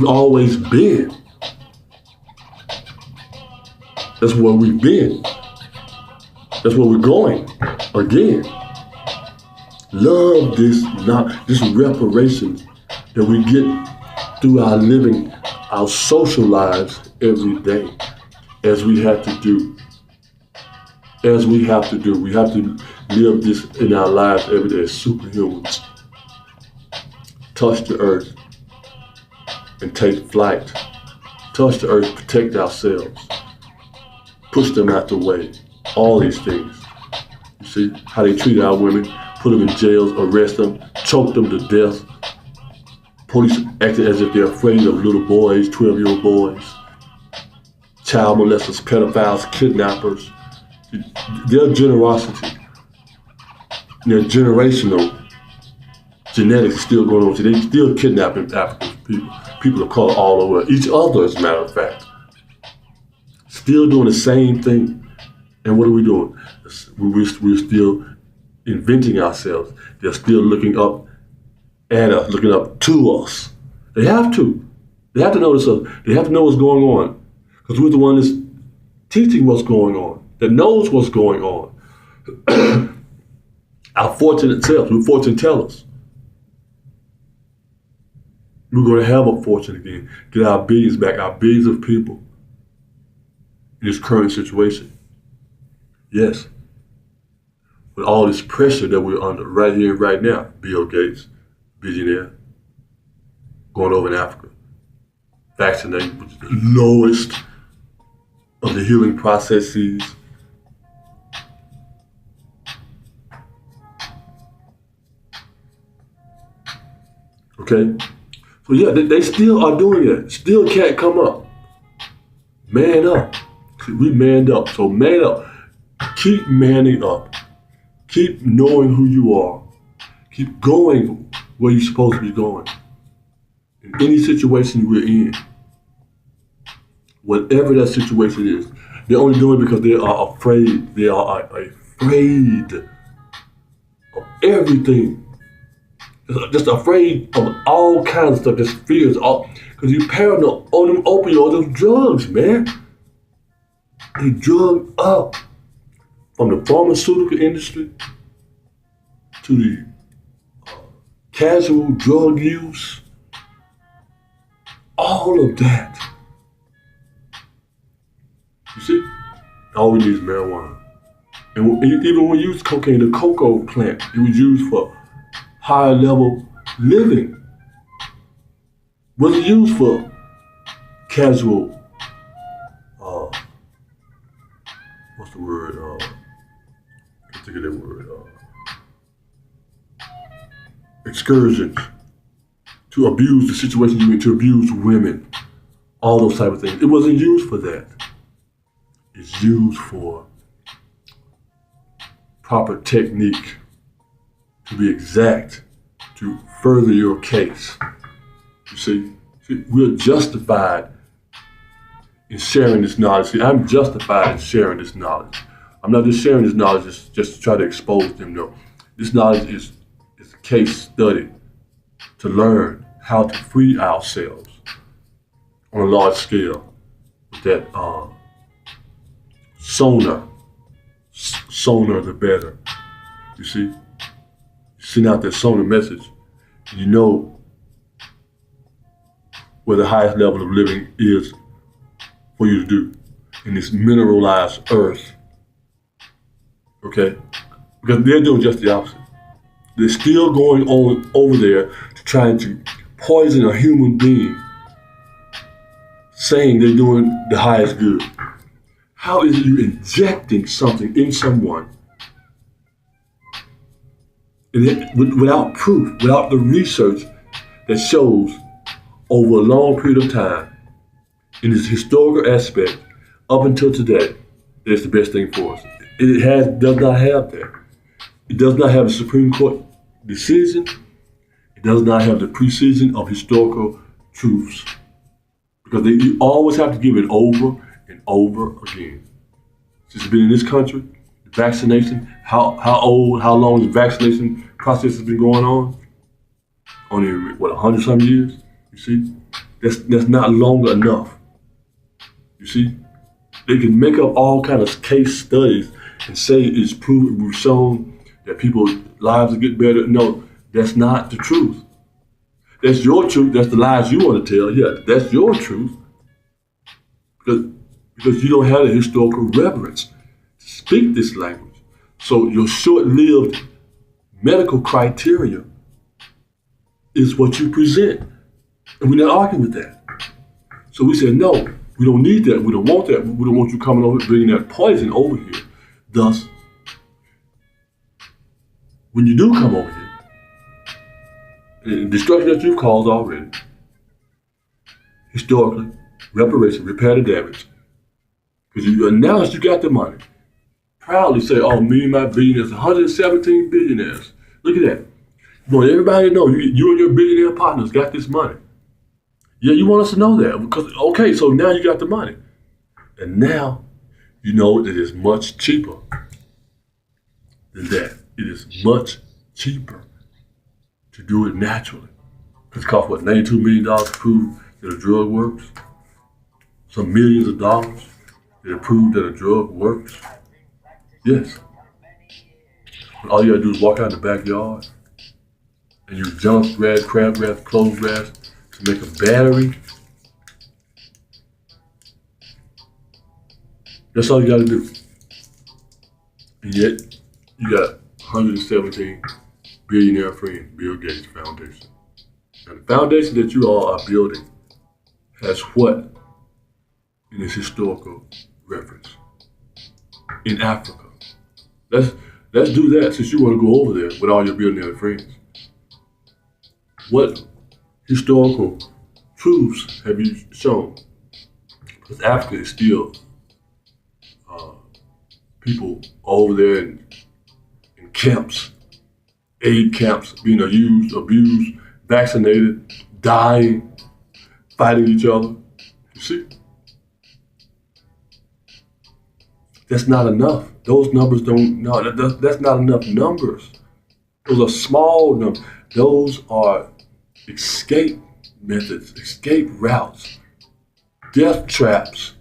We've always been. That's where we've been. That's where we're going again. Love this reparations that we get through our living, our social lives every day, as we have to do. As we have to do. We have to live this in our lives every day as superhumans. Touch the earth and take flight. Touch the earth, protect ourselves. Push them out the way. All these things. You see how they treat our women, put them in jails, arrest them, choke them to death. Police acting as if they're afraid of little boys, 12-year-old boys, child molesters, pedophiles, kidnappers. Their generosity, their generational genetics is still going on today. They're still kidnapping African people of color all over each other, as a matter of fact. Still doing the same thing. And what are we doing? We're still inventing ourselves. They're still looking up at us, looking up to us. They have to. They have to notice us. They have to know what's going on. Because we're the one that's teaching what's going on, that knows what's going on. Our fortunate selves, we're fortune tellers. We're going to have a fortune again, get our billions back, our billions of people in this current situation. Yes. With all this pressure that we're under right here, right now. Bill Gates, billionaire, going over in Africa, vaccinating, which is the lowest of the healing processes. Okay? So yeah, they still are doing it. Still can't come up. Man up. We manned up. So man up. Keep manning up. Keep knowing who you are. Keep going where you're supposed to be going. In any situation we're in. Whatever that situation is. They're only doing it because they are afraid. They are afraid of everything. Just afraid of all kinds of stuff. Just fears. Because you're paranoid on them opioids, those drugs, man. They drug up. From the pharmaceutical industry to the casual drug use, all of that. You see, all we need is marijuana. And even when we use cocaine, the cocoa plant, it was used for higher level living. Was it used for casual, what's the word? Think of that word, excursions, to abuse the situation you're in, to abuse women, all those type of things. It wasn't used for that. It's used for proper technique, to be exact, to further your case. You see, we're justified in sharing this knowledge. See, I'm justified in sharing this knowledge. I'm not just sharing this knowledge just to try to expose them, no. This knowledge is a case study to learn how to free ourselves on a large scale with that sooner the better. You see? You send out that sonar message, and you know where the highest level of living is for you to do in this mineralized earth. Okay? Because they're doing just the opposite. They're still going on over there to try to poison a human being, saying they're doing the highest good. How is it you injecting something in someone without proof, without the research that shows over a long period of time, in this historical aspect, up until today, it's the best thing for us. It does not have that. It does not have a Supreme Court decision. It does not have the precision of historical truths. Because you always have to give it over and over again. Since it's been in this country, the vaccination, how long the vaccination process has been going on? Only, 100-some years, you see? that's not long enough. You see, they can make up all kind of case studies and say it's proven, we've shown that people's lives will get better. No, that's not the truth. That's your truth. That's the lies you want to tell. Yeah, that's your truth. Because you don't have the historical reverence to speak this language. So your short-lived medical criteria is what you present. And we're not arguing with that. So we said, no, we don't need that. We don't want that. We don't want you coming over bringing that poison over here. Thus, when you do come over here, the destruction that you've caused already, historically, reparation, repair the damage, because you announced you got the money. Proudly say, oh, me and my billionaires, 117 billionaires. Look at that. You want everybody to know you and your billionaire partners got this money. Yeah, you want us to know that because, okay, so now you got the money. And now you know that it's much cheaper than that. It is much cheaper to do it naturally. It's cost, what, $92 million to prove that a drug works? Some millions of dollars to prove that a drug works? Yes. But all you gotta do is walk out in the backyard and use junk grass, crabgrass, clove grass to make a battery. That's all you gotta do. And yet, you got 117 billionaire friend, Bill Gates Foundation. And the foundation that you all are building has what in its historical reference? In Africa. Let's do that since you want to go over there with all your billionaire friends. What historical truths have you shown? Because Africa is still people over there in camps, aid camps, being used, abused, vaccinated, dying, fighting each other. You see? That's not enough. Those numbers that's not enough numbers. Those are small numbers. Those are escape methods, escape routes, death traps.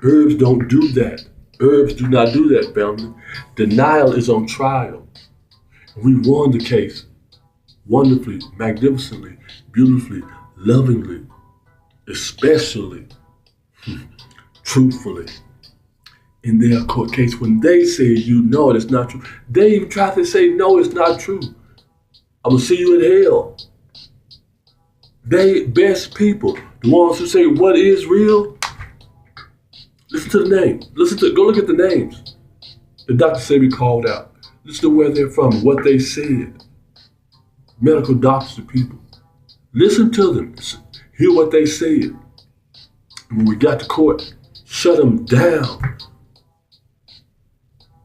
Herbs don't do that. Herbs do not do that, family. Denial is on trial. We won the case wonderfully, magnificently, beautifully, lovingly, especially, truthfully. In their court case, when they say it's not true, they even try to say, no, it's not true. I'm gonna see you in hell. They best people, the ones who say what is real. Listen to the name. Go look at the names. The doctor said we called out. Listen to where they're from, what they said. Medical doctors and people. Listen to them. Hear what they said. And when we got to court, shut them down.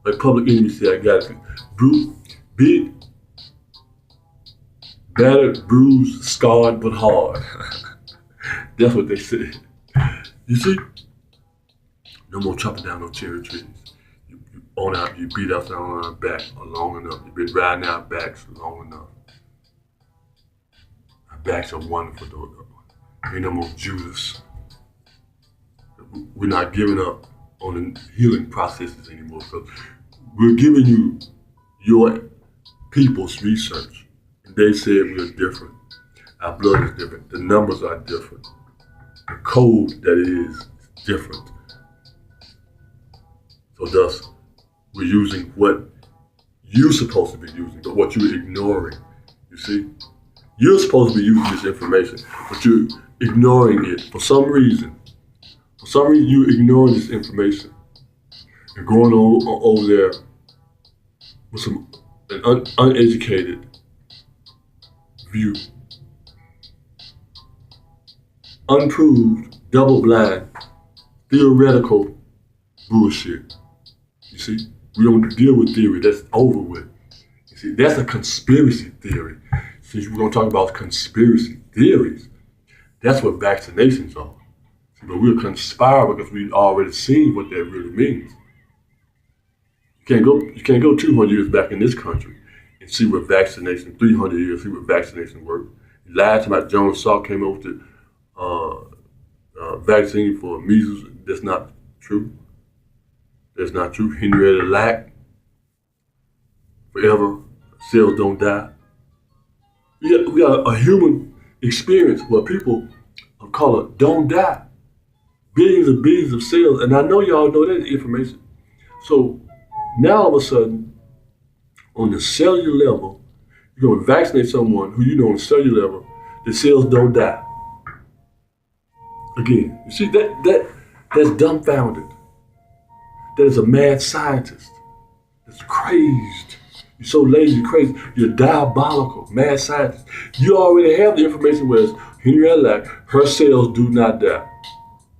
Like Public Enemy said, I got it. Big, battered, bruised, scarred, but hard. That's what they said. You see? No more chopping down no cherry trees. You beat us on our back long enough. You've been riding our backs long enough. Our backs are wonderful though. Ain't no more Judas. We're not giving up on the healing processes anymore. So we're giving you your people's research. And they said we're different. Our blood is different. The numbers are different. The code that is different. So thus, we're using what you're supposed to be using, but what you're ignoring. You see? You're supposed to be using this information, but you're ignoring it for some reason. For some reason, you're ignoring this information and going over there with an uneducated view. Unproved, double-blind, theoretical bullshit. You see? We don't deal with theory. That's over with. You see, that's a conspiracy theory. Since we're going to talk about conspiracy theories, that's what vaccinations are. See, but we'll conspire because we've already seen what that really means. You can't go 200 years back in this country and see what vaccination, 300 years, see what vaccination worked. lied to me about Joan Salk came over to vaccine for measles. That's not true. That's not true. Henrietta Lack, forever, cells don't die. We got a human experience where people of color don't die. Billions and billions of cells, and I know y'all know that information. So now all of a sudden, on the cellular level, you're going to vaccinate someone who you know on the cellular level, the cells don't die. Again, you see that's dumbfounded. That is a mad scientist. That's crazed. You're so lazy, crazy. You're diabolical, mad scientist. You already have the information where Henrietta Lack, her cells do not die.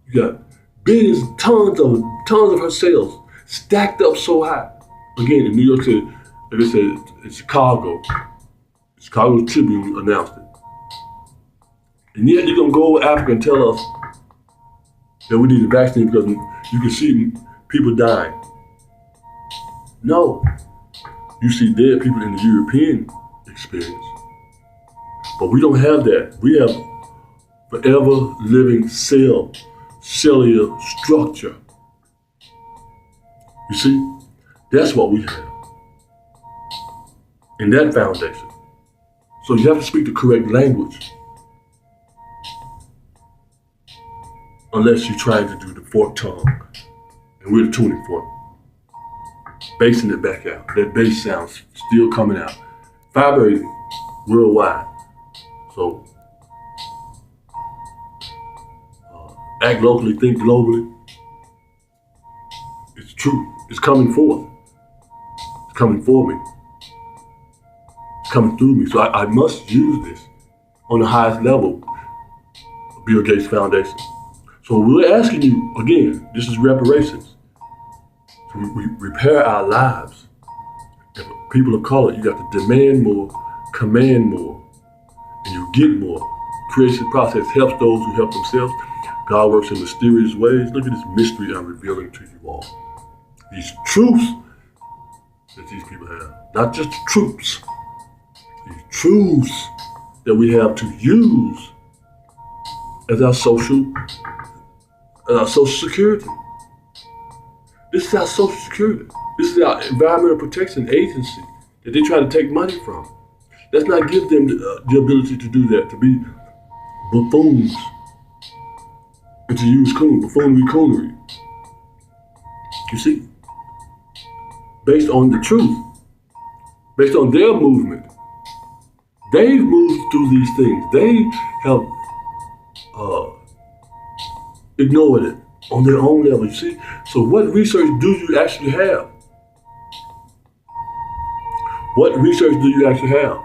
You got billions, tons of her cells stacked up so high. Again, in New York City, like I said, in Chicago Tribune announced it. And yet you're gonna go over Africa and tell us that we need a vaccine because you can see people dying. No, you see dead people in the European experience. But we don't have that. We have forever living cellular structure. You see, that's what we have in that foundation. So you have to speak the correct language. Unless you're trying to do the forked tongue. And we're the tuning fork. Basing it back out. That bass sound's still coming out. Vibrating worldwide. So, act locally, think globally. It's true. It's coming forth. It's coming for me. It's coming through me. So I must use this on the highest level of Bill Gates Foundation. So we're asking you, again, this is reparations. So we repair our lives. As people of color, you got to demand more, command more, and you get more. Creation process helps those who help themselves. God works in mysterious ways. Look at this mystery I'm revealing to you all. These truths that these people have. Not just the troops. These truths that we have to use as our social security. This is our social security. This is our environmental protection agency that they're trying to take money from. Let's not give them the ability to do that, to be buffoons and to use buffoonery. You see? Based on the truth, based on their movement. They've moved through these things. They have ignored it on their own level, you see? So what research do you actually have? What research do you actually have?